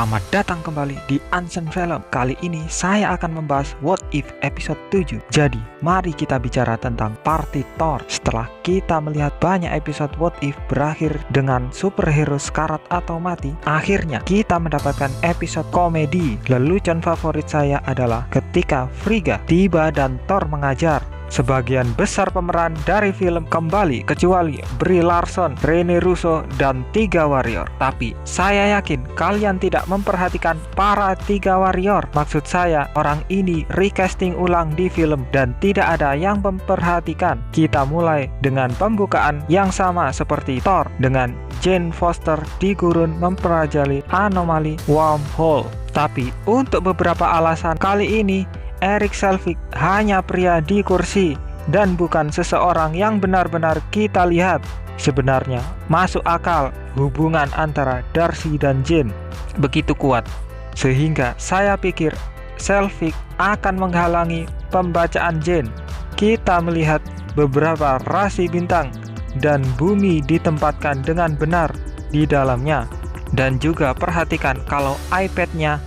Selamat datang kembali di Unseen Film. Kali ini saya akan membahas What If episode 7. Jadi, mari kita bicara tentang party Thor. Setelah kita melihat banyak episode What If berakhir dengan superhero sekarat atau mati, akhirnya kita mendapatkan episode komedi. Lelucon favorit saya adalah ketika Frigga tiba dan Thor mengajar. Sebagian besar pemeran dari film kembali kecuali Brie Larson, Rene Russo, dan 3 warrior. Tapi saya yakin kalian tidak memperhatikan para 3 warrior. Maksud saya, orang ini recasting ulang di film dan tidak ada yang memperhatikan. Kita mulai dengan pembukaan yang sama seperti Thor dengan Jane Foster di gurun mempelajari anomali wormhole. Tapi untuk beberapa alasan kali ini Erik Selvig hanya pria di kursi dan bukan seseorang yang benar-benar kita lihat. Sebenarnya masuk akal hubungan antara Darcy dan Jane begitu kuat, sehingga saya pikir Selvig akan menghalangi pembacaan Jane. Kita melihat beberapa rasi bintang dan bumi ditempatkan dengan benar di dalamnya. Dan juga perhatikan kalau iPad-nya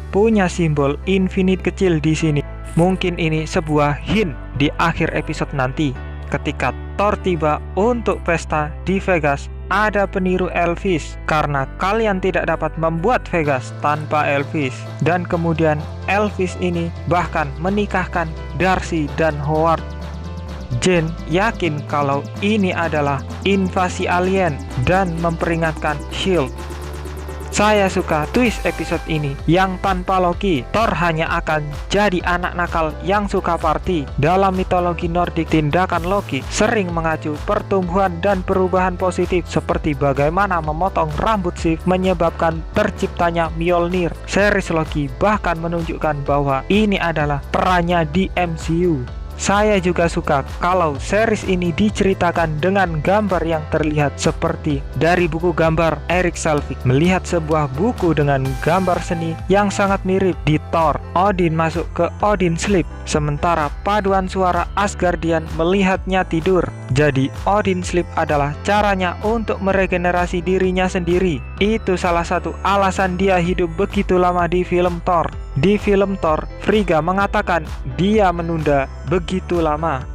punya simbol infinite kecil di sini. Mungkin ini sebuah hint di akhir episode nanti. Ketika Thor tiba untuk pesta di Vegas, ada peniru Elvis karena kalian tidak dapat membuat Vegas tanpa Elvis. Dan kemudian Elvis ini bahkan menikahkan Darcy dan Howard. Jane yakin kalau ini adalah invasi alien dan memperingatkan S.H.I.E.L.D. Saya suka twist episode ini yang tanpa Loki, Thor hanya akan jadi anak nakal yang suka party. Dalam mitologi Nordik, tindakan Loki sering mengacu pertumbuhan dan perubahan positif, seperti bagaimana memotong rambut Sif menyebabkan terciptanya Mjolnir. Series Loki bahkan menunjukkan bahwa ini adalah perannya di MCU. Saya juga suka kalau series ini diceritakan dengan gambar yang terlihat seperti dari buku gambar Erik Selvig. Melihat sebuah buku dengan gambar seni yang sangat mirip di Thor, Odin masuk ke Odin Sleep, sementara paduan suara Asgardian melihatnya tidur. Jadi Odin Sleep adalah caranya untuk meregenerasi dirinya sendiri. Itu salah satu alasan dia hidup begitu lama di film Thor. Di film Thor, Frigga mengatakan dia menunda begitu lama.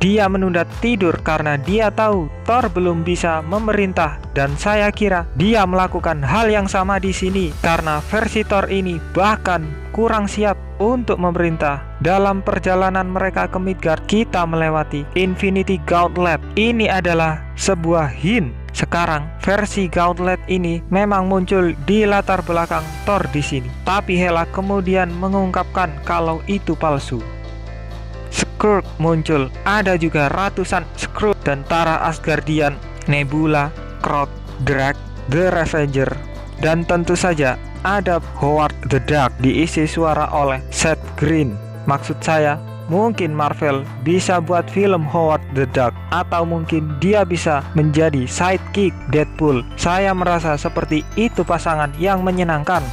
Dia menunda tidur karena dia tahu Thor belum bisa memerintah, dan saya kira dia melakukan hal yang sama di sini karena versi Thor ini bahkan kurang siap untuk memerintah. Dalam perjalanan mereka ke Midgard, kita melewati Infinity Gauntlet. Ini adalah sebuah hint. Sekarang versi Gauntlet ini memang muncul di latar belakang Thor di sini, tapi Hela kemudian mengungkapkan kalau itu palsu. Skrulk muncul, ada juga ratusan Skrulk, tentara Asgardian, Nebula, Krot, Drake, The Revenger, dan tentu saja ada Howard the Duck diisi suara oleh Seth Green. Maksud saya, mungkin Marvel bisa buat film Howard the Duck, atau mungkin dia bisa menjadi sidekick Deadpool. Saya merasa seperti itu pasangan yang menyenangkan.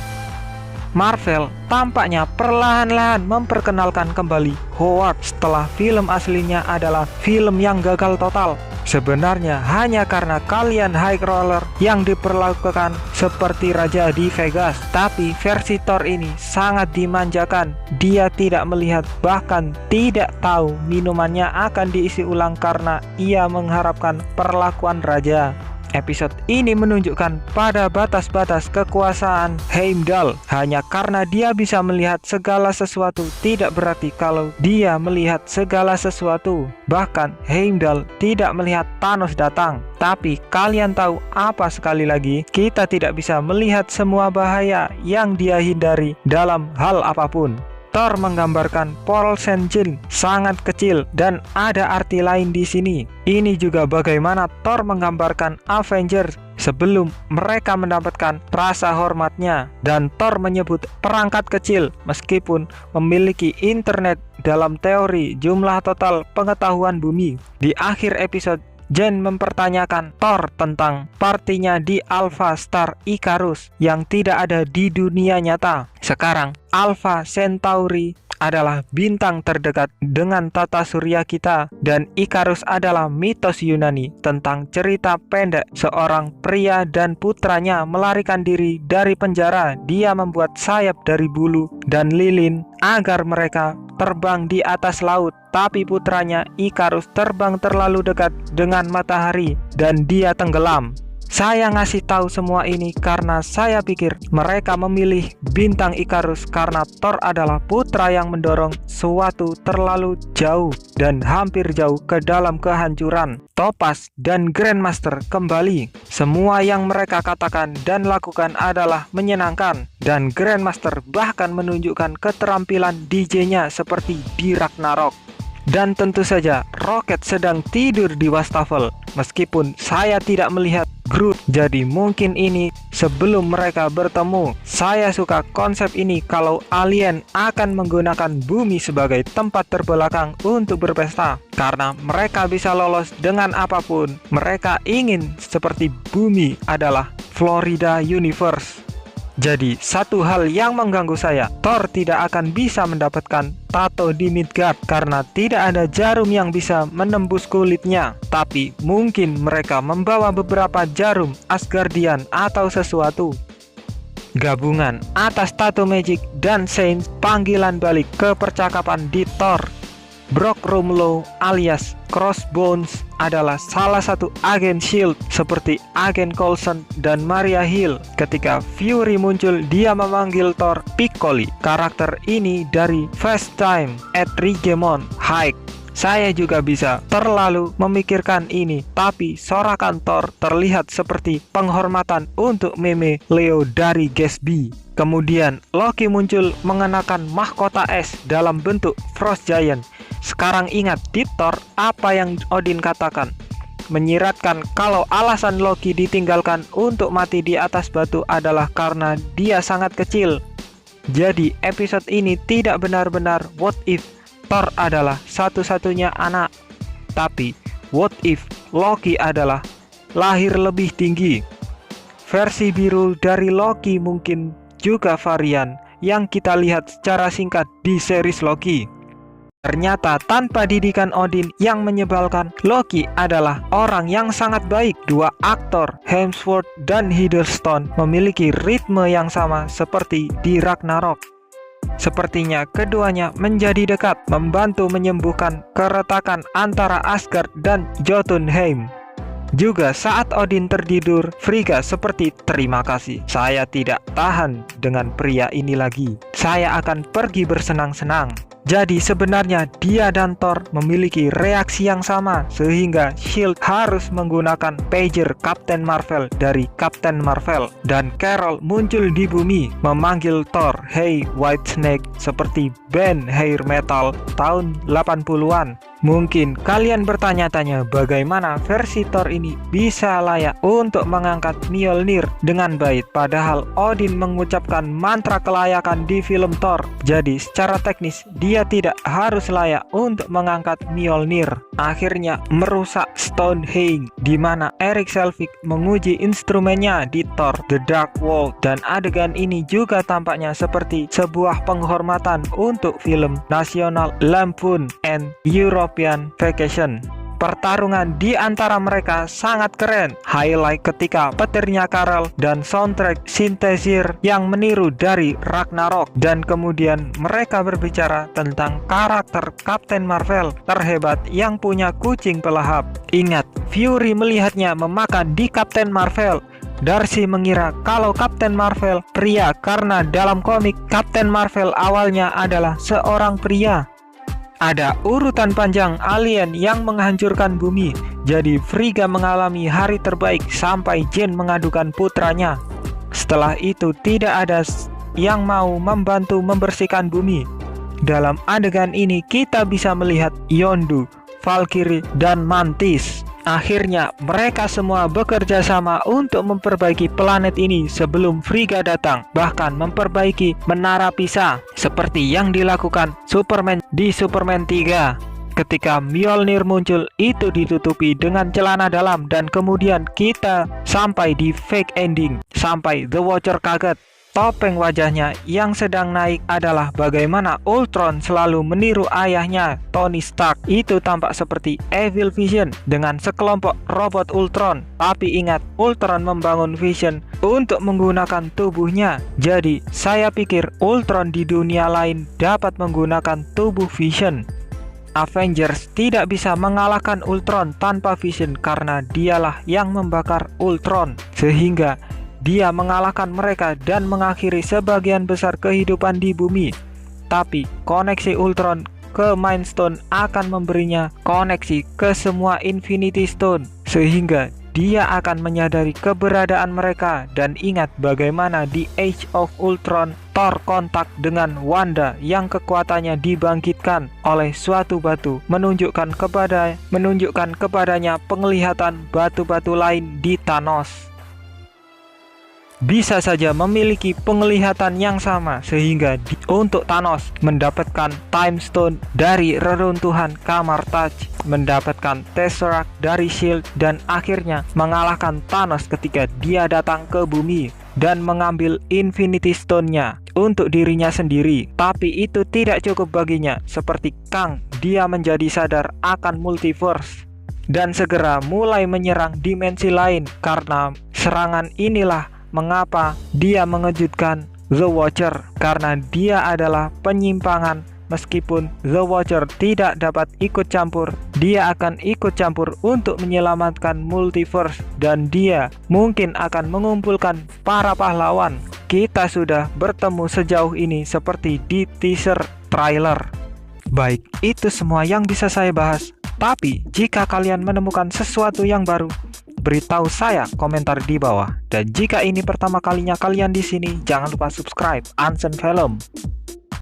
Marvel tampaknya perlahan-lahan memperkenalkan kembali Howard setelah film aslinya adalah film yang gagal total. Sebenarnya hanya karena kalian high roller yang diperlakukan seperti raja di Vegas. Tapi versi Thor ini sangat dimanjakan. Dia tidak melihat, bahkan tidak tahu minumannya akan diisi ulang karena ia mengharapkan perlakuan raja. Episode ini menunjukkan pada batas-batas kekuasaan Heimdall. Hanya karena dia bisa melihat segala sesuatu tidak berarti kalau dia melihat segala sesuatu. Bahkan Heimdall tidak melihat Thanos datang. Tapi kalian tahu apa, sekali lagi kita tidak bisa melihat semua bahaya yang dia hindari dalam hal apapun. Thor menggambarkan Paul St. Jean sangat kecil dan ada arti lain di sini. Ini juga bagaimana Thor menggambarkan Avengers sebelum mereka mendapatkan rasa hormatnya. Dan Thor menyebut perangkat kecil meskipun memiliki internet dalam teori jumlah total pengetahuan bumi. Di akhir episode, Jane mempertanyakan Thor tentang partinya di Alpha Star Icarus yang tidak ada di dunia nyata. Sekarang Alpha Centauri adalah bintang terdekat dengan tata surya kita, dan Ikarus adalah mitos Yunani tentang cerita pendek seorang pria dan putranya melarikan diri dari penjara. Dia membuat sayap dari bulu dan lilin agar mereka terbang di atas laut, tapi putranya Ikarus terbang terlalu dekat dengan matahari dan dia tenggelam. Saya ngasih tahu semua ini karena saya pikir mereka memilih bintang Ikarus karena Thor adalah putra yang mendorong suatu terlalu jauh dan hampir jauh ke dalam kehancuran. Topaz dan Grandmaster kembali. Semua yang mereka katakan dan lakukan adalah menyenangkan, dan Grandmaster bahkan menunjukkan keterampilan DJ-nya seperti di Ragnarok. Dan tentu saja Rocket sedang tidur di wastafel, meskipun saya tidak melihat Groot, jadi mungkin ini sebelum mereka bertemu. Saya suka konsep ini kalau alien akan menggunakan bumi sebagai tempat terbelakang untuk berpesta, karena mereka bisa lolos dengan apapun mereka ingin, seperti bumi adalah Florida Universe. Jadi satu hal yang mengganggu saya, Thor tidak akan bisa mendapatkan tato di Midgard karena tidak ada jarum yang bisa menembus kulitnya. Tapi mungkin mereka membawa beberapa jarum Asgardian atau sesuatu. Gabungan atas tato magic dan Saints, panggilan balik ke percakapan di Thor. Brock Rumlow alias Crossbones adalah salah satu agen S.H.I.E.L.D. seperti agen Coulson dan Maria Hill. Ketika Fury muncul, dia memanggil Thor Piccoli. Karakter ini dari Fast Time at Ridgemont High. Saya juga bisa terlalu memikirkan ini, tapi sorakan Thor terlihat seperti penghormatan untuk meme Leo dari Gatsby. Kemudian Loki muncul mengenakan mahkota es dalam bentuk Frost Giant. Sekarang ingat di Thor apa yang Odin katakan, menyiratkan kalau alasan Loki ditinggalkan untuk mati di atas batu adalah karena dia sangat kecil. Jadi episode ini tidak benar-benar what if Thor adalah satu-satunya anak, tapi what if Loki adalah lahir lebih tinggi. Versi biru dari Loki mungkin juga varian yang kita lihat secara singkat di series Loki. Ternyata tanpa didikan Odin yang menyebalkan, Loki adalah orang yang sangat baik. Dua aktor, Hemsworth dan Hiddleston, memiliki ritme yang sama seperti di Ragnarok. Sepertinya keduanya menjadi dekat, membantu menyembuhkan keretakan antara Asgard dan Jotunheim. Juga saat Odin tertidur, Frigga seperti terima kasih. Saya tidak tahan dengan pria ini lagi. Saya akan pergi bersenang-senang. Jadi sebenarnya dia dan Thor memiliki reaksi yang sama, sehingga S.H.I.E.L.D. harus menggunakan pager Captain Marvel dari Captain Marvel. Dan Carol muncul di bumi memanggil Thor, "Hey Whitesnake," seperti band hair metal tahun 80-an. Mungkin kalian bertanya-tanya bagaimana versi Thor ini bisa layak untuk mengangkat Mjolnir dengan baik, padahal Odin mengucapkan mantra kelayakan di film Thor. Jadi secara teknis dia tidak harus layak untuk mengangkat Mjolnir. Akhirnya merusak Stonehenge, di mana Erik Selvig menguji instrumennya di Thor The Dark World, dan adegan ini juga tampaknya seperti sebuah penghormatan untuk film National Lampoon and European Vacation. Pertarungan di antara mereka sangat keren. Highlight ketika petirnya Carol dan soundtrack synthesizer yang meniru dari Ragnarok. Dan kemudian mereka berbicara tentang karakter Captain Marvel terhebat yang punya kucing pelahap. Ingat, Fury melihatnya memakan di Captain Marvel. Darcy mengira kalau Captain Marvel pria karena dalam komik Captain Marvel awalnya adalah seorang pria. Ada urutan panjang alien yang menghancurkan bumi. Jadi Frigga mengalami hari terbaik sampai Jane mengadukan putranya. Setelah itu tidak ada yang mau membantu membersihkan bumi. Dalam adegan ini kita bisa melihat Yondu, Valkyrie, dan Mantis. Akhirnya mereka semua bekerja sama untuk memperbaiki planet ini sebelum Frigga datang, bahkan memperbaiki menara Pisa seperti yang dilakukan Superman di Superman 3. Ketika Mjolnir muncul, itu ditutupi dengan celana dalam, dan kemudian kita sampai di fake ending sampai The Watcher kaget. topeng wajahnya yang sedang naik adalah bagaimana Ultron selalu meniru ayahnya, Tony Stark. Itu tampak seperti Evil Vision dengan sekelompok robot Ultron. Tapi ingat, Ultron membangun Vision untuk menggunakan tubuhnya. Jadi, saya pikir Ultron di dunia lain dapat menggunakan tubuh Vision. Avengers tidak bisa mengalahkan Ultron tanpa Vision karena dialah yang membakar Ultron, sehingga dia mengalahkan mereka dan mengakhiri sebagian besar kehidupan di bumi. Tapi koneksi Ultron ke Mind Stone akan memberinya koneksi ke semua Infinity Stone, sehingga dia akan menyadari keberadaan mereka. Dan ingat bagaimana di Age of Ultron, Thor kontak dengan Wanda yang kekuatannya dibangkitkan oleh suatu batu, menunjukkan kepadanya penglihatan batu-batu lain di Thanos. Bisa saja memiliki penglihatan yang sama, sehingga untuk Thanos mendapatkan Time Stone dari reruntuhan kamar Taj, mendapatkan Tesseract dari Shield, dan akhirnya mengalahkan Thanos ketika dia datang ke bumi dan mengambil Infinity Stone-nya untuk dirinya sendiri. Tapi itu tidak cukup baginya. Seperti Kang, dia menjadi sadar akan multiverse dan segera mulai menyerang dimensi lain. Karena serangan inilah mengapa dia mengejutkan The Watcher, karena dia adalah penyimpangan. Meskipun The Watcher tidak dapat ikut campur, dia akan ikut campur untuk menyelamatkan multiverse, dan dia mungkin akan mengumpulkan para pahlawan. Kita sudah bertemu sejauh ini seperti di teaser trailer. Baik, itu semua yang bisa saya bahas. Tapi jika kalian menemukan sesuatu yang baru, beritahu saya komentar di bawah. Dan jika ini pertama kalinya kalian di sini, jangan lupa subscribe Ansen Film.